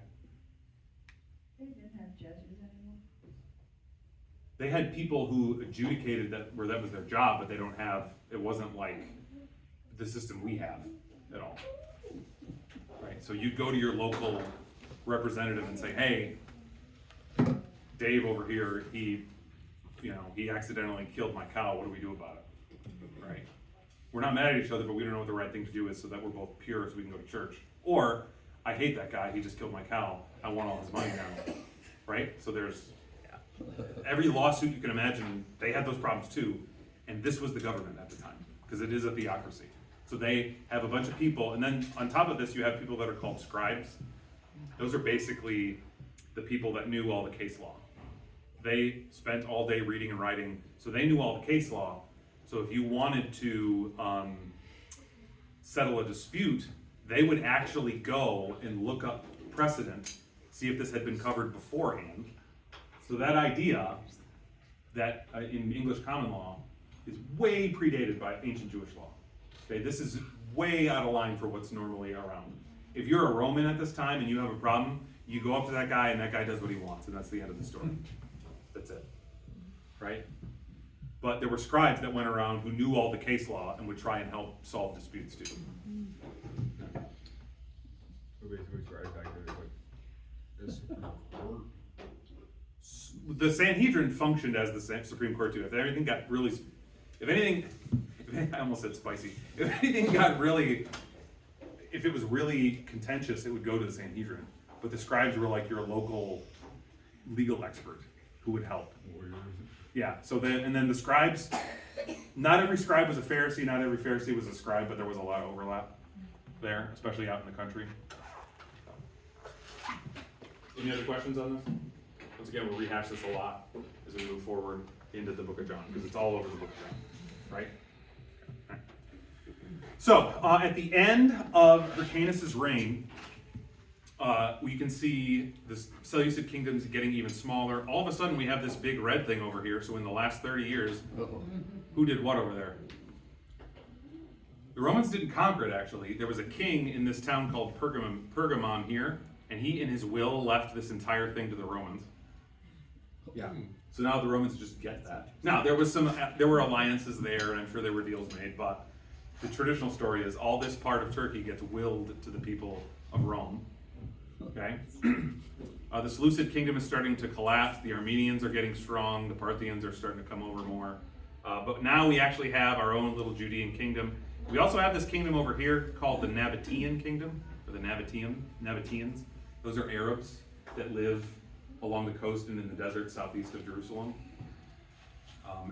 They didn't have judges anymore. They had people who adjudicated that, where that was their job, but they don't have, it wasn't like the system we have at all. Right, so you'd go to your local representative and say, hey, Dave over here, he accidentally killed my cow, what do we do about it? Right? We're not mad at each other, but we don't know what the right thing to do is so that we're both pure so we can go to church. Or, I hate that guy, he just killed my cow, I want all his money now. Right? So there's, every lawsuit you can imagine, they had those problems too, and this was the government at the time, because it is a theocracy. So they have a bunch of people, and then on top of this, you have people that are called scribes. Those are basically the people that knew all the case law. They spent all day reading and writing, so they knew all the case law. So if you wanted to settle a dispute, they would actually go and look up precedent, see if this had been covered beforehand. So that idea that in English common law is way predated by ancient Jewish law. Okay, this is way out of line for what's normally around. If you're a Roman at this time and you have a problem, you go up to that guy and that guy does what he wants, and that's the end of the story. That's it, right? But there were scribes that went around who knew all the case law and would try and help solve disputes too. So basically, right back there, like, this court. The Sanhedrin functioned as the Supreme Court too. If everything got really, I almost said spicy. If anything got really, if it was really contentious, it would go to the Sanhedrin. But the scribes were like your local legal expert who would help. Warriors. Yeah, so then, and then the scribes, not every scribe was a Pharisee, not every Pharisee was a scribe, but there was a lot of overlap there, especially out in the country. Any other questions on this? Once again, we'll rehash this a lot as we move forward into the book of John, because it's all over the book of John, right? Okay. So, at the end of Hyrcanus' reign, we can see the Seleucid kingdoms getting even smaller. All of a sudden, we have this big red thing over here. So in the last 30 years, who did what over there? The Romans didn't conquer it, actually. There was a king in this town called Pergamon here, and he, in his will, left this entire thing to the Romans. Yeah. So now the Romans just get that. Now, there were alliances there, and I'm sure there were deals made, but the traditional story is all this part of Turkey gets willed to the people of Rome. Okay? The Seleucid kingdom is starting to collapse. The Armenians are getting strong. The Parthians are starting to come over more. But now we actually have our own little Judean kingdom. We also have this kingdom over here called the Nabatean kingdom, or the Nabateans. Those are Arabs that live along the coast and in the desert southeast of Jerusalem.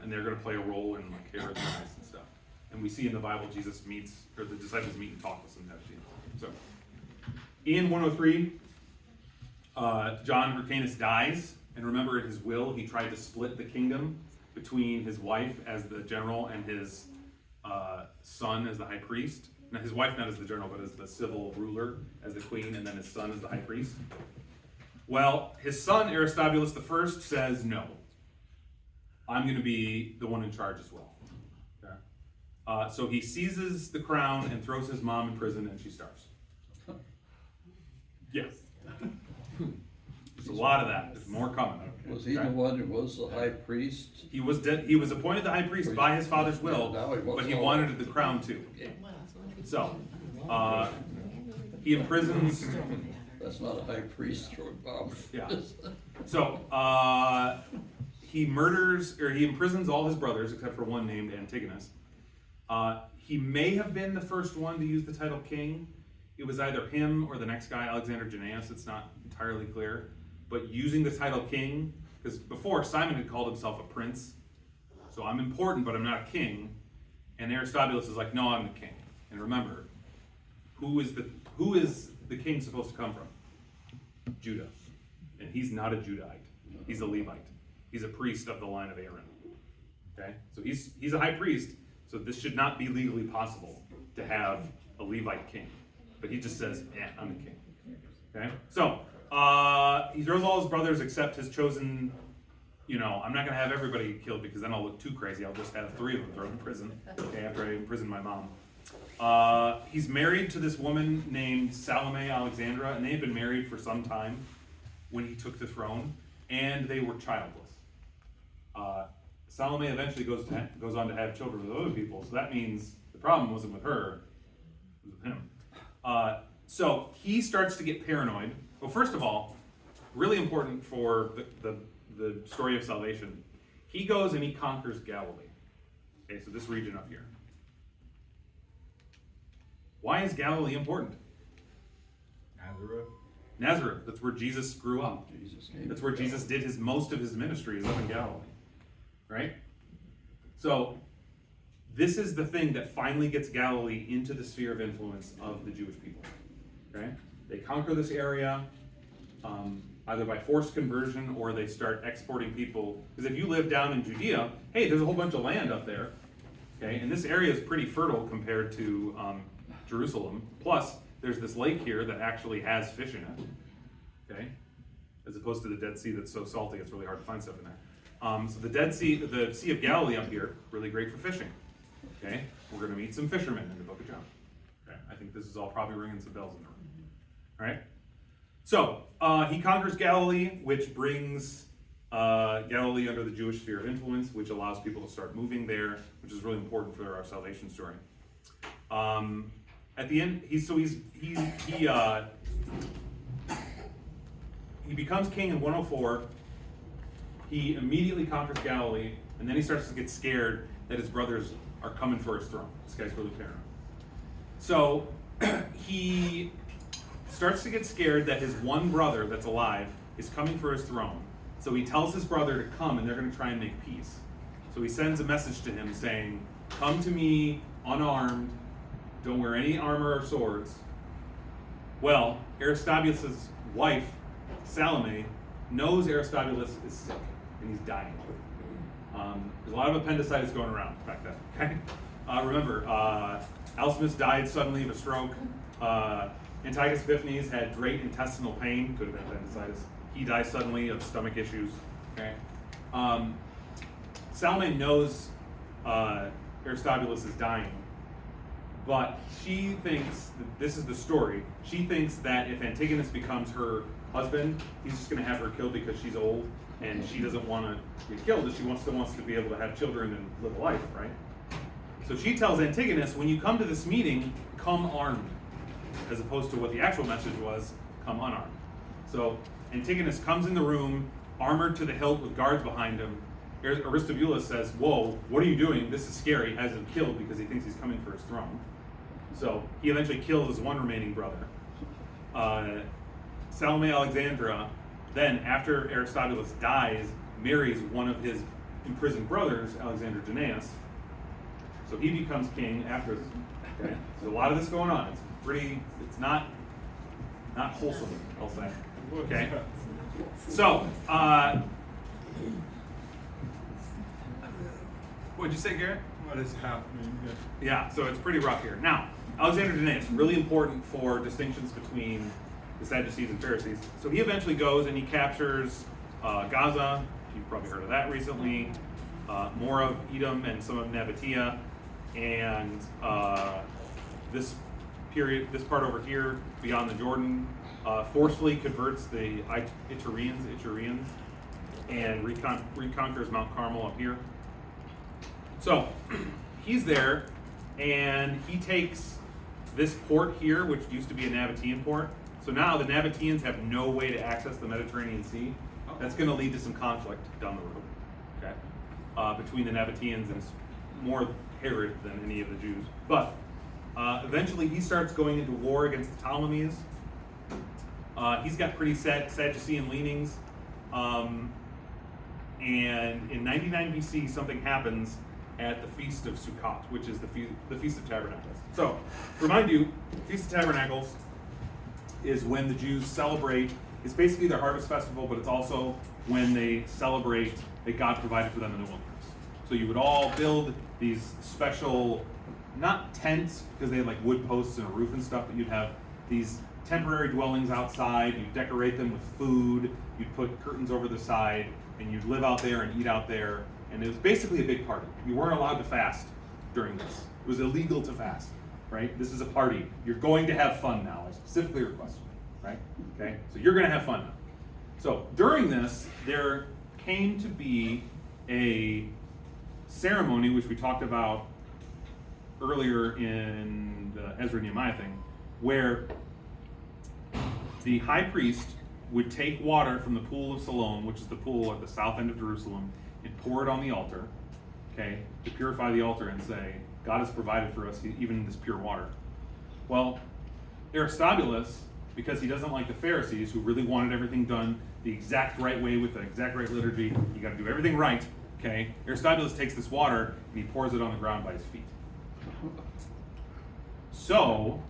And they're going to play a role in like Herod's rise and stuff. And we see in the Bible Jesus meets, or the disciples meet and talk with some Nabateans. So, in 103, John Hyrcanus dies, and remember in his will he tried to split the kingdom between his wife as the general and his son as the high priest. Now his wife not as the general, but as the civil ruler, as the queen, and then his son as the high priest. Well, his son Aristobulus I says, no, I'm going to be the one in charge as well. Okay? So he seizes the crown and throws his mom in prison, and she starves. Yes. There's a lot of that. There's more coming. Was he the one who was the high priest? He was he was appointed the high priest by his father's will, Yeah, now he wants but he all- wanted the crown too. So, he imprisons. That's not a high priest throwing bombs. Yeah. So, he imprisons all his brothers except for one named Antigonus. He may have been the first one to use the title king. It was either him or the next guy, Alexander Jannaeus, it's not entirely clear. But using the title king, because before Simon had called himself a prince, so I'm important, but I'm not a king. And Aristobulus is like, no, I'm the king. And remember, who is the king supposed to come from? Judah. And he's not a Judahite. He's a Levite. He's a priest of the line of Aaron. Okay? So he's a high priest, so this should not be legally possible to have a Levite king. But he just says, I'm the king. Okay? So, he throws all his brothers except his chosen, I'm not going to have everybody killed because then I'll look too crazy. I'll just have 3 of them thrown in prison, okay, after I imprison my mom. He's married to this woman named Salome Alexandra, and they had been married for some time when he took the throne, and they were childless. Salome eventually goes on to have children with other people, so that means the problem wasn't with her, it was with him. So he starts to get paranoid. Well, first of all, really important for the story of salvation, he goes and he conquers Galilee. Okay, so this region up here. Why is Galilee important? Nazareth, that's where Jesus grew up. That's where Jesus did most of his ministry, is up in Galilee. Right? So, this is the thing that finally gets Galilee into the sphere of influence of the Jewish people. Okay? They conquer this area, either by forced conversion or they start exporting people. Because if you live down in Judea, hey, there's a whole bunch of land up there. Okay? And this area is pretty fertile compared to Jerusalem. Plus, there's this lake here that actually has fish in it. Okay? As opposed to the Dead Sea that's so salty it's really hard to find stuff in there. So the Sea of Galilee up here, really great for fishing. Okay? We're going to meet some fishermen in the book of John. Okay? I think this is all probably ringing some bells in the room. All right? So, he conquers Galilee, which brings Galilee under the Jewish sphere of influence, which allows people to start moving there, which is really important for our salvation story. At the end, he becomes king in 104. He immediately conquers Galilee, and then he starts to get scared that his brothers are coming for his throne. This guy's really paranoid. So he starts to get scared that his one brother that's alive is coming for his throne. So he tells his brother to come, and they're going to try and make peace. So he sends a message to him saying, come to me unarmed, don't wear any armor or swords. Well, Aristobulus' wife, Salome, knows Aristobulus is sick, and he's dying. There's a lot of appendicitis going around back then, okay? Remember, Alcimus died suddenly of a stroke. Antiochus Epiphanes had great intestinal pain, could have been appendicitis. He dies suddenly of stomach issues, okay? Salome knows Aristobulus is dying, but she thinks, this is the story, she thinks that if Antigonus becomes her husband, he's just going to have her killed because she's old and she doesn't want to get killed, and she still wants to be able to have children and live a life, right? So she tells Antigonus, when you come to this meeting, come armed, as opposed to what the actual message was, come unarmed. So Antigonus comes in the room, armored to the hilt with guards behind him. Aristobulus says, whoa, what are you doing? This is scary. Has him killed because he thinks he's coming for his throne. So he eventually kills his one remaining brother. Salome Alexandra, then after Aristobulus dies, marries one of his imprisoned brothers, Alexander Jannaeus. So he becomes king after this. Okay? There's a lot of this going on. It's not wholesome, I'll say. Okay? So, what'd you say, Garrett? What is happening? Yeah, so it's pretty rough here. Now, Alexander Jannaeus, really important for distinctions between the Sadducees and Pharisees. So he eventually goes and he captures Gaza. You've probably heard of that recently. More of Edom and some of Nabatea. And this part over here, beyond the Jordan, forcefully converts the Itureans, and reconquers Mount Carmel up here. So he's there, and he takes this port here, which used to be a Nabatean port. So now the Nabateans have no way to access the Mediterranean Sea. That's going to lead to some conflict down the road, okay, between the Nabateans and more Herod than any of the Jews. But eventually he starts going into war against the Ptolemies. He's got pretty Sadducean leanings. And in 99 BC, something happens at the Feast of Sukkot, which is the Feast of Tabernacles. So, to remind you, Feast of Tabernacles is when the Jews celebrate, it's basically their harvest festival, but it's also when they celebrate that God provided for them in the wilderness. So you would all build these special, not tents, because they had like wood posts and a roof and stuff, but you'd have these temporary dwellings outside, you'd decorate them with food, you'd put curtains over the side, and you'd live out there and eat out there, and it was basically a big party. You weren't allowed to fast during this. It was illegal to fast, right? This is a party. You're going to have fun now, I specifically requested, right? Okay, so you're gonna have fun now. So during this, there came to be a ceremony, which we talked about earlier in the Ezra Nehemiah thing, where the high priest would take water from the pool of Siloam, which is the pool at the south end of Jerusalem, and pour it on the altar, okay, to purify the altar and say, God has provided for us even this pure water. Well, Aristobulus, because he doesn't like the Pharisees, who really wanted everything done the exact right way with the exact right liturgy, you got to do everything right, okay, Aristobulus takes this water and he pours it on the ground by his feet. So,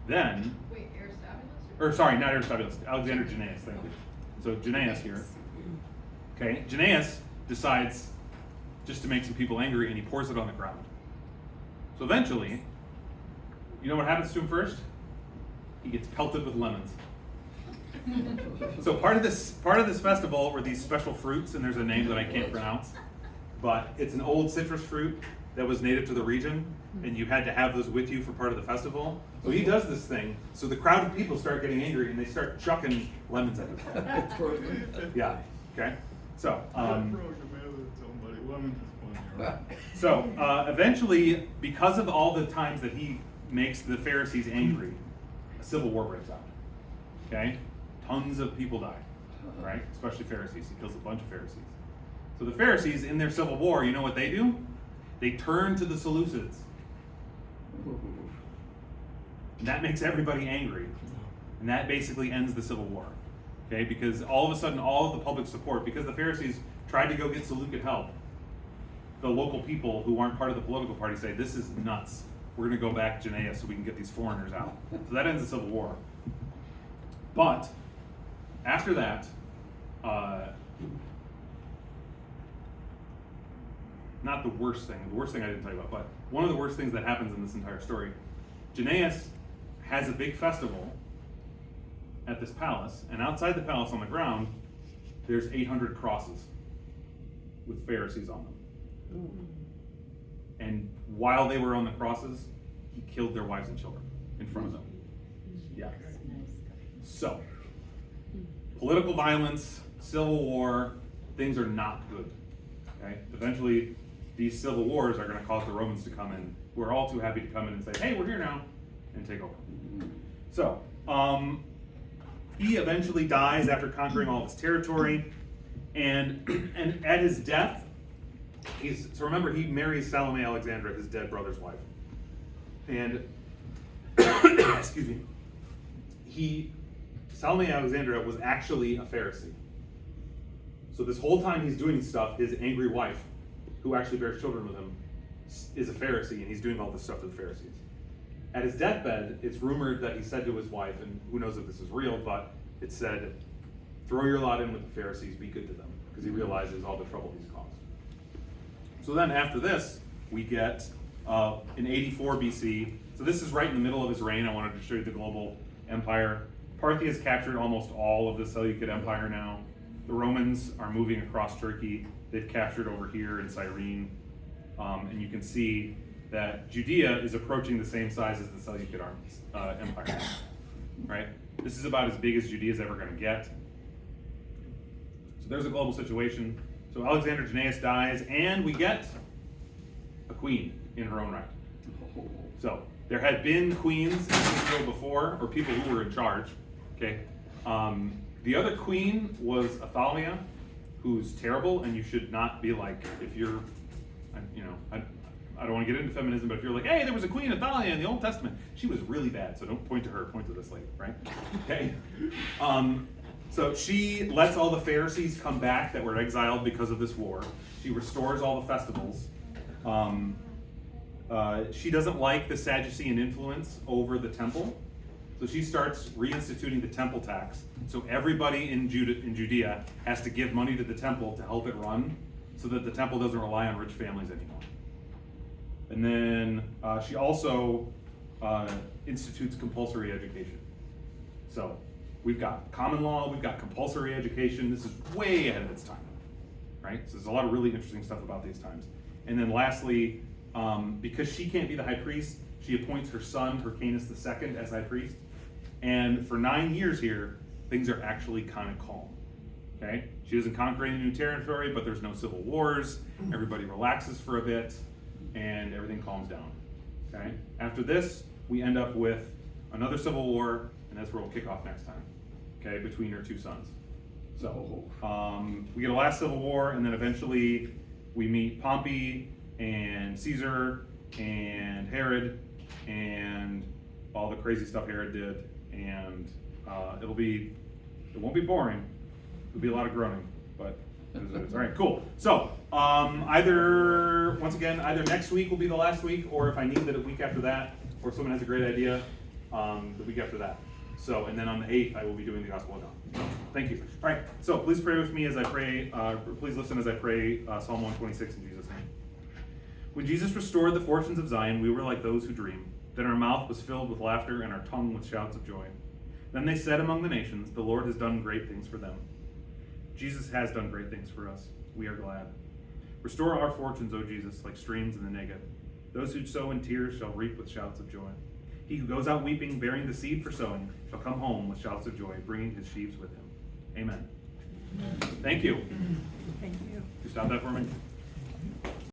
then, Wait, Aristobulus? or sorry, not Aristobulus, Alexander Jannaeus, thank you. So Jannaeus here. Okay, Jannaeus decides just to make some people angry and he pours it on the ground. So eventually, you know what happens to him first? He gets pelted with lemons. So part of this festival were these special fruits, and there's a name that I can't pronounce, but it's an old citrus fruit that was native to the region, and you had to have those with you for part of the festival. So he does this thing, so the crowd of people start getting angry and they start chucking lemons at him. Yeah, okay? So, so eventually, because of all the times that he makes the Pharisees angry, a civil war breaks out, okay? Tons of people die, right? Especially Pharisees. He kills a bunch of Pharisees. So the Pharisees, in their civil war, you know what they do? They turn to the Seleucids. And that makes everybody angry. And that basically ends the civil war. Okay, because all of a sudden, all of the public support, because the Pharisees tried to go get Seleucid help, the local people who aren't part of the political party say, this is nuts. We're going to go back to Jannaeus so we can get these foreigners out. So that ends the civil war. But after that, not the worst thing I didn't tell you about, but one of the worst things that happens in this entire story, Jannaeus has a big festival at this palace, and outside the palace on the ground, there's 800 crosses with Pharisees on them. And while they were on the crosses, he killed their wives and children in front of them. Yeah. So, political violence, civil war, things are not good. Okay? Eventually, these civil wars are going to cause the Romans to come in, who are all too happy to come in and say, hey, we're here now, and take over. So, he eventually dies after conquering all of his territory, and at his death, so remember, he marries Salome Alexandra, his dead brother's wife. And, excuse me, Salome Alexandra was actually a Pharisee. So this whole time he's doing stuff, his angry wife, who actually bears children with him, is a Pharisee, and he's doing all this stuff to the Pharisees. At his deathbed, it's rumored that he said to his wife, and who knows if this is real, but it said, throw your lot in with the Pharisees, be good to them, because he realizes all the trouble he's caused. So then after this, we get in 84 BC, so this is right in the middle of his reign. I wanted to show you the global empire. Parthia has captured almost all of the Seleucid Empire now. The Romans are moving across Turkey. They've captured over here in Cyrene. And you can see that Judea is approaching the same size as the Seleucid Empire. Right? This is about as big as Judea is ever going to get. So there's a global situation. So Alexander Jannaeus dies, and we get a queen in her own right. So there had been queens in Israel before, or people who were in charge. Okay. The other queen was Athaliah, who's terrible, and you should not be like, if you're, I don't want to get into feminism, but if you're like, hey, there was a Queen Athaliah in the Old Testament, she was really bad, so don't point to her, point to this lady, right? Okay. So she lets all the Pharisees come back that were exiled because of this war. She restores all the festivals. She doesn't like the Sadducean influence over the temple, so she starts reinstituting the temple tax. So everybody in Judea has to give money to the temple to help it run, so that the temple doesn't rely on rich families anymore. And then she also institutes compulsory education. So we've got common law, we've got compulsory education. This is way ahead of its time, right? So there's a lot of really interesting stuff about these times. And then lastly, because she can't be the high priest, she appoints her son, Hyrcanus II, as high priest. And for 9 years here, things are actually kind of calm. Okay? She doesn't conquer any new territory, but there's no civil wars. Everybody relaxes for a bit, and everything calms down. Okay? After this, we end up with another civil war, and that's where we'll kick off next time. Okay? Between her two sons. So, we get a last civil war, and then eventually we meet Pompey and Caesar and Herod and all the crazy stuff Herod did, and it won't be boring. It'll be a lot of groaning, but it is what it is. All right, cool. So either next week will be the last week, or if I need it a week after that, or if someone has a great idea, the week after that. So, and then on the 8th, I will be doing the Gospel of John. So, thank you. All right, so please pray with me as I pray. Please listen as I pray Psalm 126 in Jesus' name. When Jesus restored the fortunes of Zion, we were like those who dream. Then our mouth was filled with laughter and our tongue with shouts of joy. Then they said among the nations, the Lord has done great things for them. Jesus has done great things for us. We are glad. Restore our fortunes, O Jesus, like streams in the Negev. Those who sow in tears shall reap with shouts of joy. He who goes out weeping, bearing the seed for sowing, shall come home with shouts of joy, bringing his sheaves with him. Amen. Thank you. Thank you. You stop that for me?